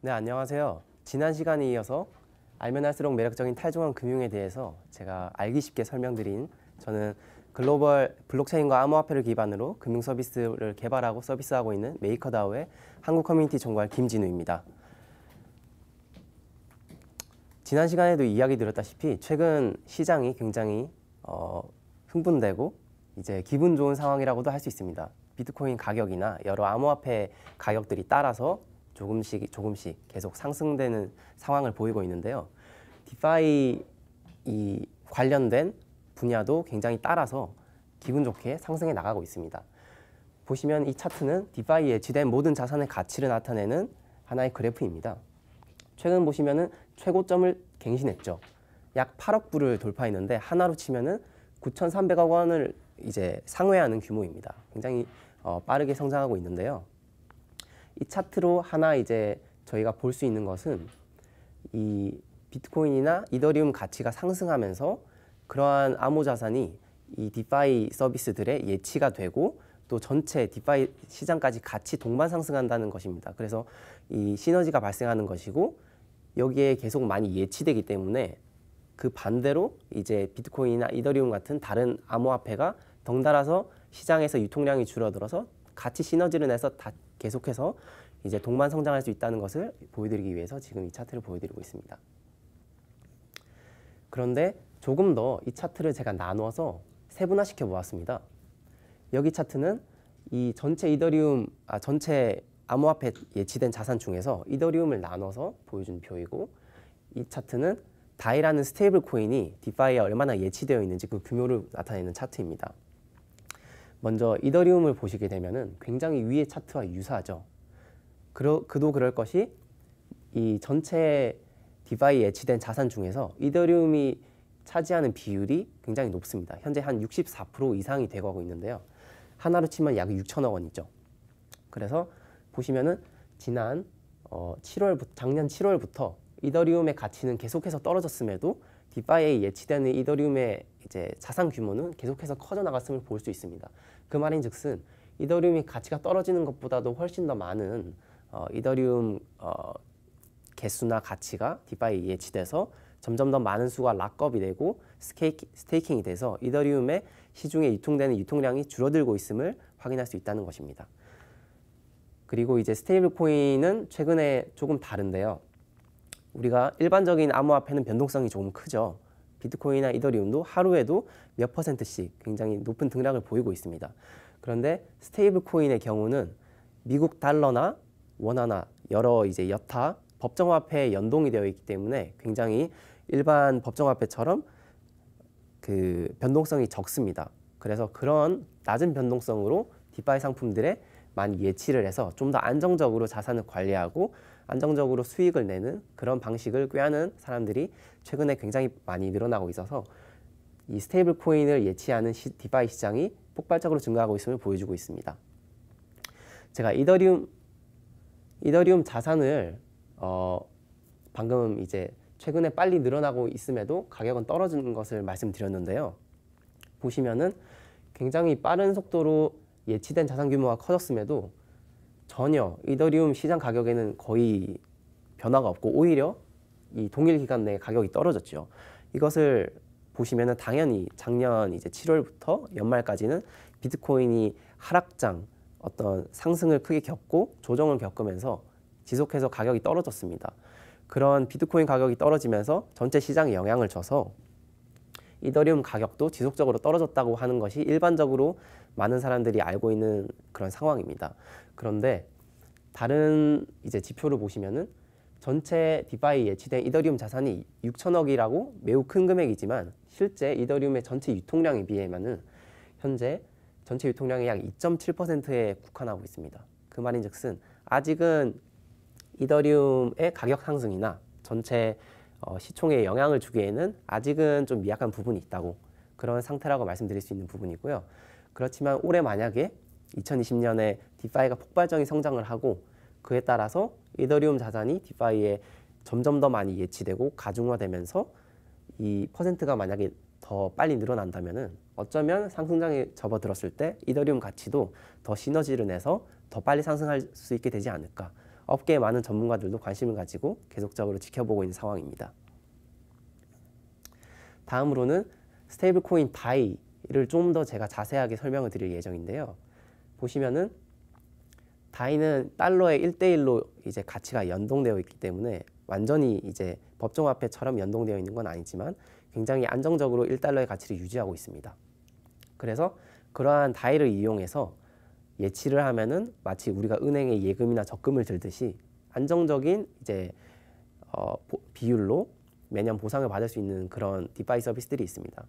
네, 안녕하세요. 지난 시간에 이어서 알면 할수록 매력적인 탈중앙 금융에 대해서 제가 알기 쉽게 설명드린 저는 글로벌 블록체인과 암호화폐를 기반으로 금융 서비스를 개발하고 서비스하고 있는 메이커다오의 한국 커뮤니티 총괄 김진우입니다. 지난 시간에도 이야기 드렸다시피 최근 시장이 굉장히 흥분되고 이제 기분 좋은 상황이라고도 할 수 있습니다. 비트코인 가격이나 여러 암호화폐 가격들이 따라서 조금씩 계속 상승되는 상황을 보이고 있는데요. 디파이 관련된 분야도 굉장히 따라서 기분 좋게 상승해 나가고 있습니다. 보시면 이 차트는 디파이에 예치된 모든 자산의 가치를 나타내는 하나의 그래프입니다. 최근 보시면은 최고점을 갱신했죠. 약 8억 불을 돌파했는데 하나로 치면은 9,300억 원을 이제 상회하는 규모입니다. 굉장히 빠르게 성장하고 있는데요. 이 차트로 하나 이제 저희가 볼 수 있는 것은 이 비트코인이나 이더리움 가치가 상승하면서 그러한 암호 자산이 이 디파이 서비스들의 예치가 되고 또 전체 디파이 시장까지 같이 동반 상승한다는 것입니다. 그래서 이 시너지가 발생하는 것이고 여기에 계속 많이 예치되기 때문에 그 반대로 이제 비트코인이나 이더리움 같은 다른 암호화폐가 덩달아서 시장에서 유통량이 줄어들어서 같이 시너지를 내서 계속해서 이제 동반 성장할 수 있다는 것을 보여드리기 위해서 지금 이 차트를 보여드리고 있습니다. 그런데 조금 더 이 차트를 제가 나누어서 세분화시켜 보았습니다. 여기 차트는 이 전체 전체 암호화폐 예치된 자산 중에서 이더리움을 나눠서 보여준 표이고, 이 차트는 다이라는 스테이블 코인이 디파이에 얼마나 예치되어 있는지 그 규모를 나타내는 차트입니다. 먼저 이더리움을 보시게 되면은 굉장히 위의 차트와 유사하죠. 그도 그럴 것이 이 전체 디파이에 예치된 자산 중에서 이더리움이 차지하는 비율이 굉장히 높습니다. 현재 한 64% 이상이 되고 있는데요. 하나로 치면 약 6천억 원이죠. 그래서 보시면은 지난 작년 7월부터 이더리움의 가치는 계속해서 떨어졌음에도 디파이에 예치되는 이더리움의 이제 자산 규모는 계속해서 커져 나갔음을 볼 수 있습니다. 그 말인즉슨 이더리움이 가치가 떨어지는 것보다도 훨씬 더 많은 이더리움 개수나 가치가 디파이에 예치돼서 점점 더 많은 수가 락업이 되고 스테이킹이 돼서 이더리움의 시중에 유통되는 유통량이 줄어들고 있음을 확인할 수 있다는 것입니다. 그리고 이제 스테이블 코인은 최근에 조금 다른데요. 우리가 일반적인 암호화폐는 변동성이 조금 크죠. 비트코인이나 이더리움도 하루에도 몇 %씩 굉장히 높은 등락을 보이고 있습니다. 그런데 스테이블 코인의 경우는 미국 달러나 원화나 여러 이제 여타 법정화폐에 연동이 되어 있기 때문에 굉장히 일반 법정화폐처럼 그 변동성이 적습니다. 그래서 그런 낮은 변동성으로 디파이 상품들에 많이 예치를 해서 좀 더 안정적으로 자산을 관리하고 안정적으로 수익을 내는 그런 방식을 꾀하는 사람들이 최근에 굉장히 많이 늘어나고 있어서 이 스테이블 코인을 예치하는 디파이 시장이 폭발적으로 증가하고 있음을 보여주고 있습니다. 제가 이더리움 자산을 방금 이제 최근에 빨리 늘어나고 있음에도 가격은 떨어지는 것을 말씀드렸는데요. 보시면은 굉장히 빠른 속도로 예치된 자산 규모가 커졌음에도 전혀 이더리움 시장 가격에는 거의 변화가 없고 오히려 이 동일 기간 내에 가격이 떨어졌죠. 이것을 보시면은 당연히 작년 이제 7월부터 연말까지는 비트코인이 하락장 어떤 상승을 크게 겪고 조정을 겪으면서 지속해서 가격이 떨어졌습니다. 그런 비트코인 가격이 떨어지면서 전체 시장에 영향을 줘서 이더리움 가격도 지속적으로 떨어졌다고 하는 것이 일반적으로 많은 사람들이 알고 있는 그런 상황입니다. 그런데 다른 이제 지표를 보시면은 전체 디파이 예치된 이더리움 자산이 6천억이라고 매우 큰 금액이지만 실제 이더리움의 전체 유통량에 비하면은 현재 전체 유통량의 약 2.7%에 국한하고 있습니다. 그 말인즉슨 아직은 이더리움의 가격 상승이나 전체 시총에 영향을 주기에는 아직은 좀 미약한 부분이 있다고, 그런 상태라고 말씀드릴 수 있는 부분이고요. 그렇지만 올해 만약에 2020년에 디파이가 폭발적인 성장을 하고 그에 따라서 이더리움 자산이 디파이에 점점 더 많이 예치되고 가중화되면서 이 퍼센트가 만약에 더 빨리 늘어난다면은 어쩌면 상승장에 접어들었을 때 이더리움 가치도 더 시너지를 내서 더 빨리 상승할 수 있게 되지 않을까, 업계의 많은 전문가들도 관심을 가지고 계속적으로 지켜보고 있는 상황입니다. 다음으로는 스테이블 코인 다이를 좀 더 제가 자세하게 설명을 드릴 예정인데요. 보시면은 다이는 달러의 1대1로 이제 가치가 연동되어 있기 때문에 완전히 이제 법정화폐처럼 연동되어 있는 건 아니지만 굉장히 안정적으로 1달러의 가치를 유지하고 있습니다. 그래서 그러한 다이를 이용해서 예치를 하면은 마치 우리가 은행에 예금이나 적금을 들듯이 안정적인 이제 비율로 매년 보상을 받을 수 있는 그런 디파이 서비스들이 있습니다.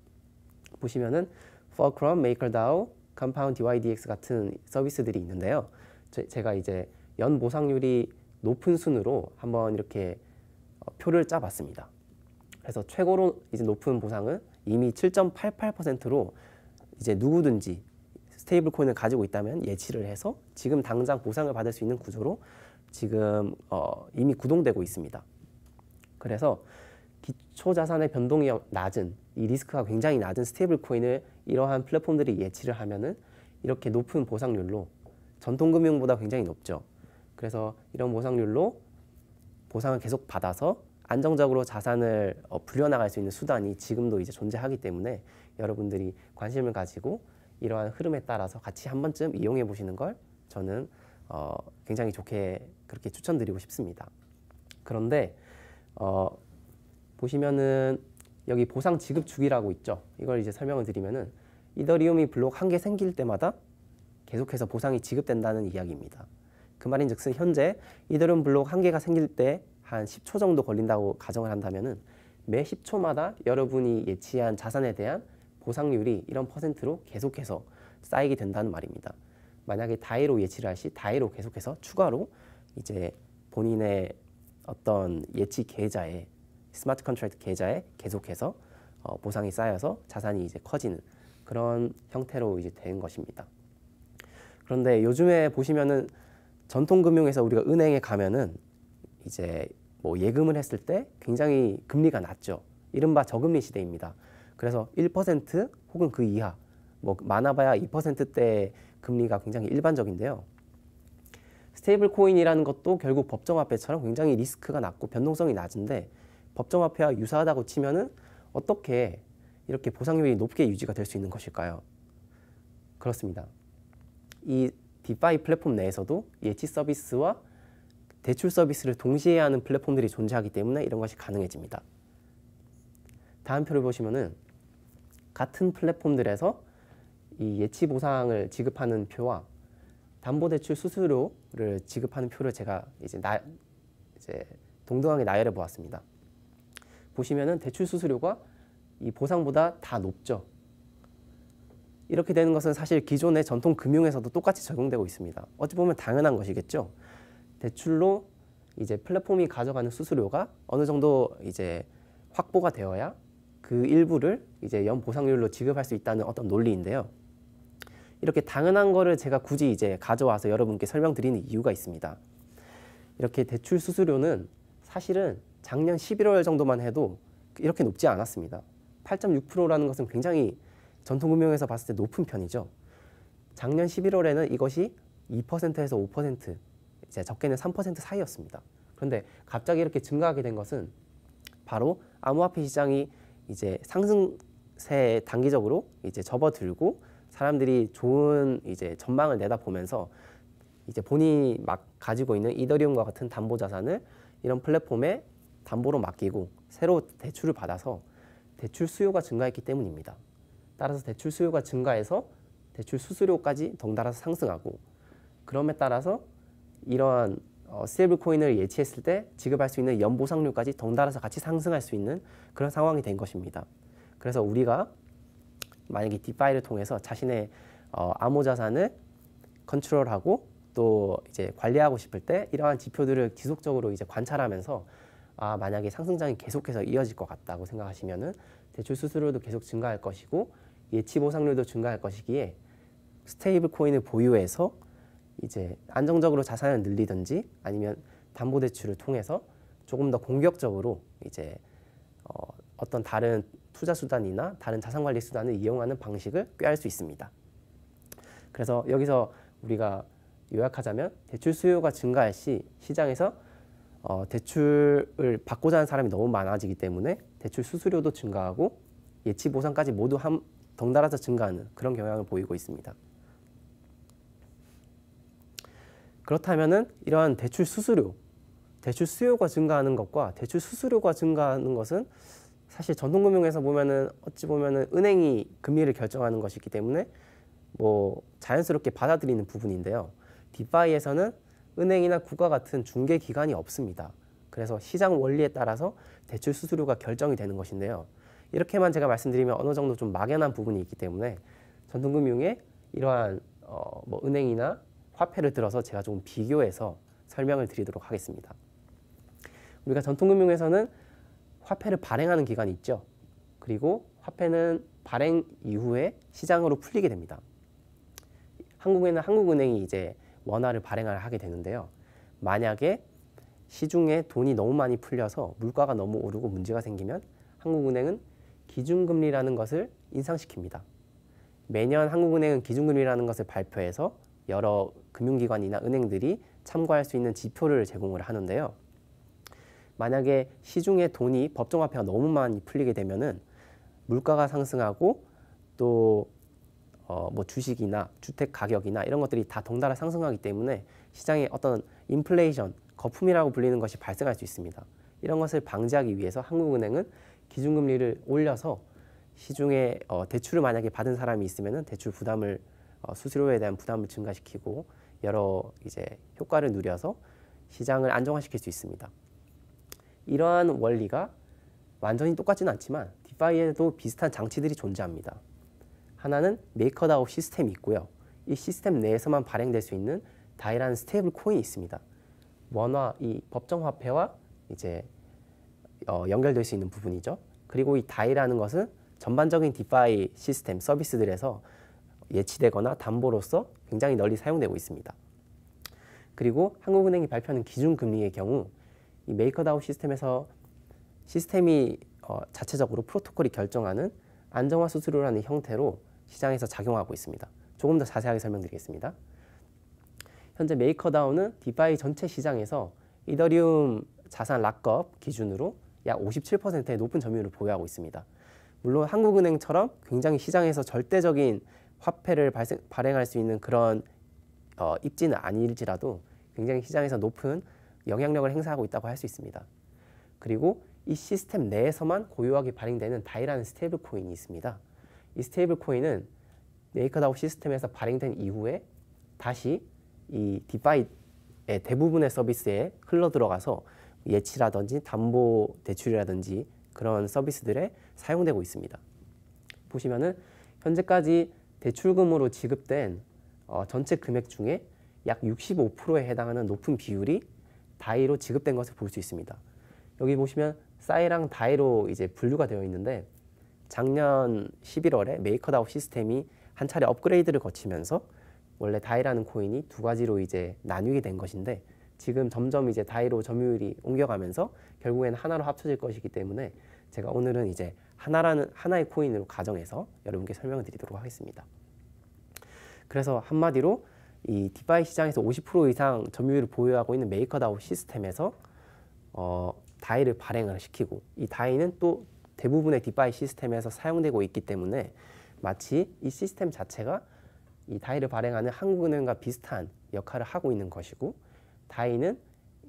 보시면은 Fulcrum, MakerDAO, Compound DYDX 같은 서비스들이 있는데요. 제가 이제 연 보상률이 높은 순으로 한번 이렇게 표를 짜봤습니다. 그래서 최고로 이제 높은 보상은 이미 7.88%로 이제 누구든지 스테이블 코인을 가지고 있다면 예치를 해서 지금 당장 보상을 받을 수 있는 구조로 지금 이미 구동되고 있습니다. 그래서 기초 자산의 변동이 낮은 이 리스크가 굉장히 낮은 스테이블 코인을 이러한 플랫폼들이 예치를 하면은 이렇게 높은 보상률로 전통 금융보다 굉장히 높죠. 그래서 이런 보상률로 보상을 계속 받아서 안정적으로 자산을 불려나갈 수 있는 수단이 지금도 이제 존재하기 때문에 여러분들이 관심을 가지고 이러한 흐름에 따라서 같이 한 번쯤 이용해 보시는 걸 저는 굉장히 좋게 그렇게 추천드리고 싶습니다. 그런데 보시면은 여기 보상 지급 주기라고 있죠. 이걸 이제 설명을 드리면은 이더리움이 블록 한 개 생길 때마다 계속해서 보상이 지급된다는 이야기입니다. 그 말인즉슨 현재 이더리움 블록 한 개가 생길 때 한 10초 정도 걸린다고 가정을 한다면은 매 10초마다 여러분이 예치한 자산에 대한 보상률이 이런 퍼센트로 계속해서 쌓이게 된다는 말입니다. 만약에 다이로 예치를 할 시 다이로 계속해서 추가로 이제 본인의 어떤 예치 계좌에 스마트 컨트랙트 계좌에 계속해서 보상이 쌓여서 자산이 이제 커지는 그런 형태로 이제 된 것입니다. 그런데 요즘에 보시면은 전통금융에서 우리가 은행에 가면은 이제 뭐 예금을 했을 때 굉장히 금리가 낮죠. 이른바 저금리 시대입니다. 그래서 1% 혹은 그 이하, 뭐 많아봐야 2%대 금리가 굉장히 일반적인데요. 스테이블 코인이라는 것도 결국 법정화폐처럼 굉장히 리스크가 낮고 변동성이 낮은데 법정화폐와 유사하다고 치면은 어떻게 이렇게 보상률이 높게 유지가 될 수 있는 것일까요? 그렇습니다. 이 디파이 플랫폼 내에서도 예치 서비스와 대출 서비스를 동시에 하는 플랫폼들이 존재하기 때문에 이런 것이 가능해집니다. 다음 표를 보시면은 같은 플랫폼들에서 이 예치 보상을 지급하는 표와 담보대출 수수료를 지급하는 표를 제가 이제 동등하게 나열해 보았습니다. 보시면은 대출 수수료가 이 보상보다 다 높죠. 이렇게 되는 것은 사실 기존의 전통 금융에서도 똑같이 적용되고 있습니다. 어찌 보면 당연한 것이겠죠. 대출로 이제 플랫폼이 가져가는 수수료가 어느 정도 이제 확보가 되어야 그 일부를 이제 연 보상률로 지급할 수 있다는 어떤 논리인데요. 이렇게 당연한 거를 제가 굳이 이제 가져와서 여러분께 설명드리는 이유가 있습니다. 이렇게 대출 수수료는 사실은 작년 11월 정도만 해도 이렇게 높지 않았습니다. 8.6%라는 것은 굉장히 전통금융에서 봤을 때 높은 편이죠. 작년 11월에는 이것이 2%에서 5%, 이제 적게는 3% 사이였습니다. 그런데 갑자기 이렇게 증가하게 된 것은 바로 암호화폐 시장이 이제 상승세에 단기적으로 이제 접어들고 사람들이 좋은 이제 전망을 내다보면서 이제 본인이 막 가지고 있는 이더리움과 같은 담보 자산을 이런 플랫폼에 담보로 맡기고 새로 대출을 받아서 대출 수요가 증가했기 때문입니다. 따라서 대출 수요가 증가해서 대출 수수료까지 덩달아서 상승하고 그럼에 따라서 이러한 스테이블 코인을 예치했을 때 지급할 수 있는 연보상률까지 덩달아서 같이 상승할 수 있는 그런 상황이 된 것입니다. 그래서 우리가 만약에 디파이를 통해서 자신의 암호 자산을 컨트롤하고 또 이제 관리하고 싶을 때 이러한 지표들을 지속적으로 이제 관찰하면서 만약에 상승장이 계속해서 이어질 것 같다고 생각하시면은 대출 수수료도 계속 증가할 것이고 예치 보상률도 증가할 것이기에 스테이블 코인을 보유해서 이제 안정적으로 자산을 늘리든지 아니면 담보대출을 통해서 조금 더 공격적으로 이제 어떤 다른 투자 수단이나 다른 자산 관리 수단을 이용하는 방식을 꾀할 수 있습니다. 그래서 여기서 우리가 요약하자면 대출 수요가 증가할 시 시장에서 대출을 받고자 하는 사람이 너무 많아지기 때문에 대출 수수료도 증가하고 예치 보상까지 모두 덩달아서 증가하는 그런 경향을 보이고 있습니다. 그렇다면은 이러한 대출 수요가 증가하는 것과 대출 수수료가 증가하는 것은 사실 전통금융에서 보면은 어찌 보면은 은행이 금리를 결정하는 것이기 때문에 뭐 자연스럽게 받아들이는 부분인데요. 디파이에서는 은행이나 국가 같은 중개 기관이 없습니다. 그래서 시장 원리에 따라서 대출 수수료가 결정이 되는 것인데요. 이렇게만 제가 말씀드리면 어느 정도 좀 막연한 부분이 있기 때문에 전통금융의 이러한 뭐 은행이나 화폐를 들어서 제가 조금 비교해서 설명을 드리도록 하겠습니다. 우리가 전통금융에서는 화폐를 발행하는 기관이 있죠. 그리고 화폐는 발행 이후에 시장으로 풀리게 됩니다. 한국에는 한국은행이 이제 원화를 발행을 하게 되는데요. 만약에 시중에 돈이 너무 많이 풀려서 물가가 너무 오르고 문제가 생기면 한국은행은 기준금리라는 것을 인상시킵니다. 매년 한국은행은 기준금리라는 것을 발표해서 여러 금융기관이나 은행들이 참고할 수 있는 지표를 제공을 하는데요. 만약에 시중에 돈이 법정화폐가 너무 많이 풀리게 되면은 물가가 상승하고 또 뭐 주식이나 주택 가격이나 이런 것들이 다 덩달아 상승하기 때문에 시장에 어떤 인플레이션, 거품이라고 불리는 것이 발생할 수 있습니다. 이런 것을 방지하기 위해서 한국은행은 기준금리를 올려서 시중에 대출을 만약에 받은 사람이 있으면은 대출 부담을 수수료에 대한 부담을 증가시키고 여러 이제 효과를 누려서 시장을 안정화시킬 수 있습니다. 이러한 원리가 완전히 똑같지는 않지만 디파이에도 비슷한 장치들이 존재합니다. 하나는 메이커다오 시스템이 있고요. 이 시스템 내에서만 발행될 수 있는 다이라는 스테이블 코인이 있습니다. 원화, 이 법정 화폐와 이제 연결될 수 있는 부분이죠. 그리고 이 다이라는 것은 전반적인 디파이 시스템 서비스들에서 예치되거나 담보로서 굉장히 널리 사용되고 있습니다. 그리고 한국은행이 발표하는 기준금리의 경우 이 메이커다오 시스템이 자체적으로 프로토콜이 결정하는 안정화 수수료라는 형태로 시장에서 작용하고 있습니다. 조금 더 자세하게 설명드리겠습니다. 현재 메이커다오는 디파이 전체 시장에서 이더리움 자산 락업 기준으로 약 57%의 높은 점유율을 보유하고 있습니다. 물론 한국은행처럼 굉장히 시장에서 절대적인 화폐를 발행할 수 있는 그런 입지는 아닐지라도 굉장히 시장에서 높은 영향력을 행사하고 있다고 할 수 있습니다. 그리고 이 시스템 내에서만 고유하게 발행되는 다이라는 스테이블 코인이 있습니다. 이 스테이블 코인은 메이커다오 시스템에서 발행된 이후에 다시 이 디파이의 대부분의 서비스에 흘러 들어가서 예치라든지 담보 대출이라든지 그런 서비스들에 사용되고 있습니다. 보시면은 현재까지 대출금으로 지급된 전체 금액 중에 약 65%에 해당하는 높은 비율이 다이로 지급된 것을 볼 수 있습니다. 여기 보시면 싸이랑 다이로 이제 분류가 되어 있는데 작년 11월에 메이커다오 시스템이 한 차례 업그레이드를 거치면서 원래 다이라는 코인이 두 가지로 이제 나뉘게 된 것인데 지금 점점 이제 다이로 점유율이 옮겨가면서 결국에는 하나로 합쳐질 것이기 때문에 제가 오늘은 이제 하나의 코인으로 가정해서 여러분께 설명을 드리도록 하겠습니다. 그래서 한마디로 이 디파이 시장에서 50% 이상 점유율을 보유하고 있는 메이커다오 시스템에서 다이를 발행을 시키고 이 다이는 또 대부분의 디파이 시스템에서 사용되고 있기 때문에 마치 이 시스템 자체가 이 다이를 발행하는 한국은행과 비슷한 역할을 하고 있는 것이고 다이는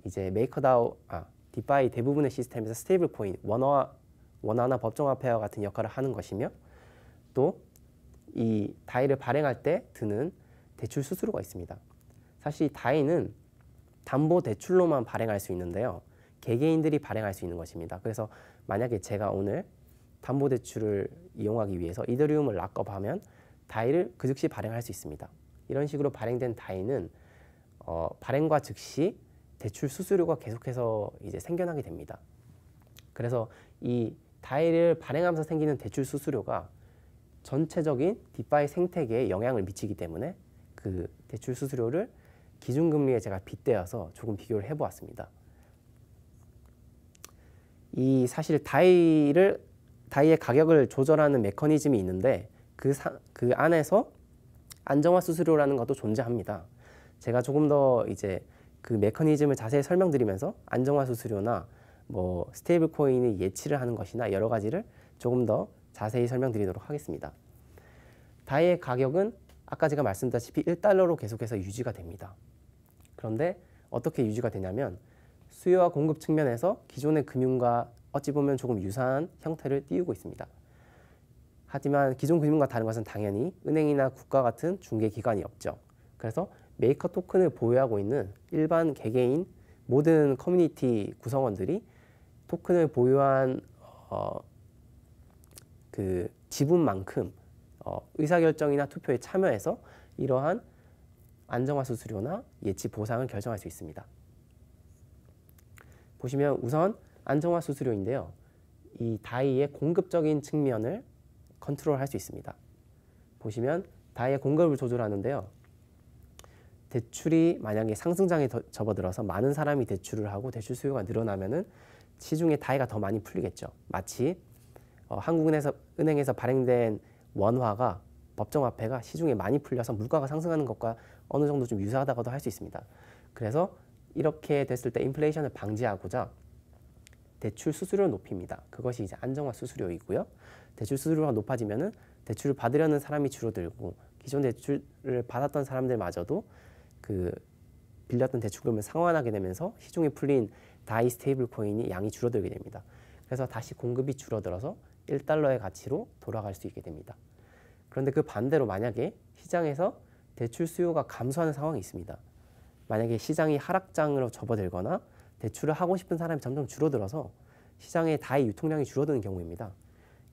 이제 디파이 대부분의 시스템에서 스테이블 코인, 원화나 법정화폐와 같은 역할을 하는 것이며 또 이 다이를 발행할 때 드는 대출 수수료가 있습니다. 사실 이 다이는 담보 대출로만 발행할 수 있는데요. 개개인들이 발행할 수 있는 것입니다. 그래서 만약에 제가 오늘 담보 대출을 이용하기 위해서 이더리움을 락업하면 다이를 그 즉시 발행할 수 있습니다. 이런 식으로 발행된 다이는 발행과 즉시 대출 수수료가 계속해서 이제 생겨나게 됩니다. 그래서 이 다이를 발행하면서 생기는 대출 수수료가 전체적인 디파이 생태계에 영향을 미치기 때문에 그 대출 수수료를 기준금리에 제가 빗대어서 조금 비교를 해보았습니다. 이 사실 다이의 가격을 조절하는 메커니즘이 있는데 그 안에서 안정화 수수료라는 것도 존재합니다. 제가 조금 더 이제 그 메커니즘을 자세히 설명드리면서 안정화 수수료나 뭐 스테이블 코인이 예치를 하는 것이나 여러 가지를 조금 더 자세히 설명드리도록 하겠습니다. 다이의 가격은 아까 제가 말씀드렸다시피 1달러로 계속해서 유지가 됩니다. 그런데 어떻게 유지가 되냐면 수요와 공급 측면에서 기존의 금융과 어찌 보면 조금 유사한 형태를 띄우고 있습니다. 하지만 기존 금융과 다른 것은 당연히 은행이나 국가 같은 중개기관이 없죠. 그래서 메이커 토큰을 보유하고 있는 일반 개개인 모든 커뮤니티 구성원들이 토큰을 보유한 그 지분만큼 의사결정이나 투표에 참여해서 이러한 안정화 수수료나 예치 보상을 결정할 수 있습니다. 보시면 우선 안정화 수수료인데요. 이 다이의 공급적인 측면을 컨트롤할 수 있습니다. 보시면 다이의 공급을 조절하는데요. 대출이 만약에 상승장에 접어들어서 많은 사람이 대출을 하고 대출 수요가 늘어나면은 시중에 다이가 더 많이 풀리겠죠. 마치 한국은행에서 발행된 원화가 법정화폐가 시중에 많이 풀려서 물가가 상승하는 것과 어느 정도 좀 유사하다고도 할 수 있습니다. 그래서 이렇게 됐을 때 인플레이션을 방지하고자 대출 수수료를 높입니다. 그것이 이제 안정화 수수료이고요. 대출 수수료가 높아지면은 대출을 받으려는 사람이 줄어들고 기존 대출을 받았던 사람들마저도 그 빌렸던 대출금을 상환하게 되면서 시중에 풀린 다이 스테이블 코인이 양이 줄어들게 됩니다. 그래서 다시 공급이 줄어들어서 1달러의 가치로 돌아갈 수 있게 됩니다. 그런데 그 반대로 만약에 시장에서 대출 수요가 감소하는 상황이 있습니다. 만약에 시장이 하락장으로 접어들거나 대출을 하고 싶은 사람이 점점 줄어들어서 시장의 다이 유통량이 줄어드는 경우입니다.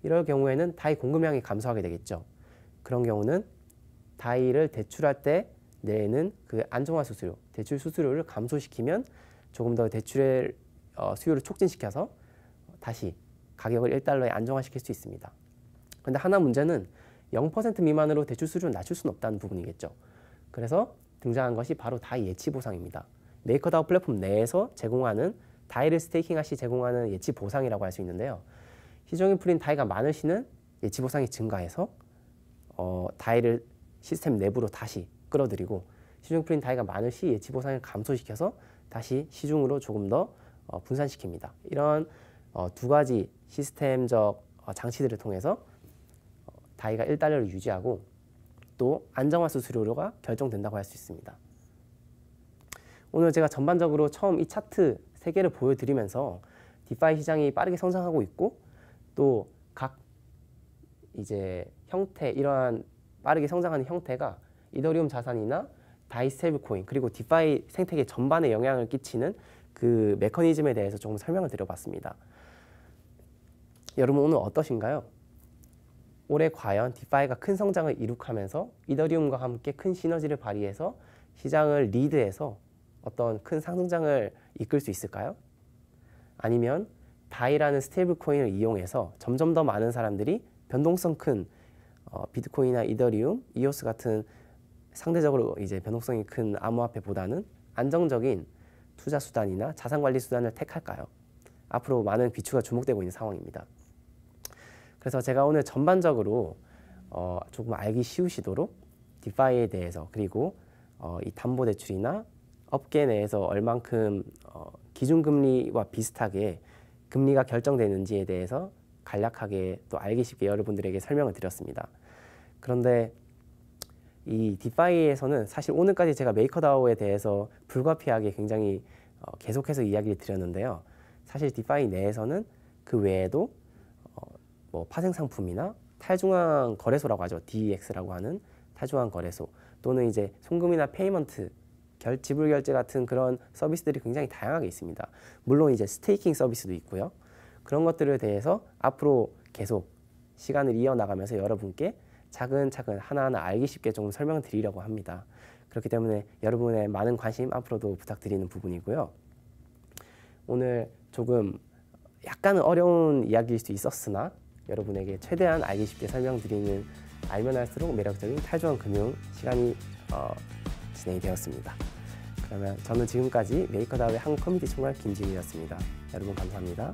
이럴 경우에는 다이 공급량이 감소하게 되겠죠. 그런 경우는 다이를 대출할 때 내는 그 안정화 수수료, 대출 수수료를 감소시키면 조금 더 대출의 수요를 촉진시켜서 다시 가격을 1달러에 안정화시킬 수 있습니다. 그런데 하나 문제는 0% 미만으로 대출 수수료를 낮출 수는 없다는 부분이겠죠. 그래서 등장한 것이 바로 다이 예치 보상입니다. 메이커다오 플랫폼 내에서 제공하는 다이를 스테이킹할 시 제공하는 예치 보상이라고 할 수 있는데요. 시중에 풀린 다이가 많을 시는 예치 보상이 증가해서 다이를 시스템 내부로 다시 끌어들이고 시중에 풀린 다이가 많을 시 예치 보상을 감소시켜서 다시 시중으로 조금 더 분산시킵니다. 이런 두 가지 시스템적 장치들을 통해서 다이가 1달러를 유지하고 또 안정화 수수료가 결정된다고 할 수 있습니다. 오늘 제가 전반적으로 처음 이 차트 3개를 보여드리면서 디파이 시장이 빠르게 성장하고 있고 또 각 이제 형태, 이러한 빠르게 성장하는 형태가 이더리움 자산이나 다이 스테이블 코인 그리고 디파이 생태계 전반에 영향을 끼치는 그 메커니즘에 대해서 조금 설명을 드려봤습니다. 여러분 오늘 어떠신가요? 올해 과연 디파이가 큰 성장을 이룩하면서 이더리움과 함께 큰 시너지를 발휘해서 시장을 리드해서 어떤 큰 상승장을 이끌 수 있을까요? 아니면 다이라는 스테이블 코인을 이용해서 점점 더 많은 사람들이 변동성 큰 비트코인이나 이더리움, 이오스 같은 상대적으로 이제 변동성이 큰 암호화폐보다는 안정적인 투자 수단이나 자산 관리 수단을 택할까요? 앞으로 많은 귀추가 주목되고 있는 상황입니다. 그래서 제가 오늘 전반적으로 조금 알기 쉬우시도록 디파이에 대해서 그리고 이 담보대출이나 업계 내에서 얼만큼 기준금리와 비슷하게 금리가 결정되는지에 대해서 간략하게 또 알기 쉽게 여러분들에게 설명을 드렸습니다. 그런데 이 디파이에서는 사실 오늘까지 제가 메이커다오에 대해서 불가피하게 굉장히 계속해서 이야기를 드렸는데요. 사실 디파이 내에서는 그 외에도 뭐 파생상품이나 탈중앙 거래소라고 하죠. DEX라고 하는 탈중앙 거래소 또는 이제 송금이나 페이먼트 지불 결제 같은 그런 서비스들이 굉장히 다양하게 있습니다. 물론 이제 스테이킹 서비스도 있고요. 그런 것들에 대해서 앞으로 계속 시간을 이어나가면서 여러분께 차근차근 하나하나 알기 쉽게 좀 설명드리려고 합니다. 그렇기 때문에 여러분의 많은 관심 앞으로도 부탁드리는 부분이고요. 오늘 조금 약간은 어려운 이야기일 수 있었으나 여러분에게 최대한 알기 쉽게 설명드리는 알면 할수록 매력적인 탈중앙 금융 시간이 진행이 되었습니다. 그러면 저는 지금까지 메이커다오의 한국 커뮤니티 총괄 김지훈이었습니다. 여러분 감사합니다.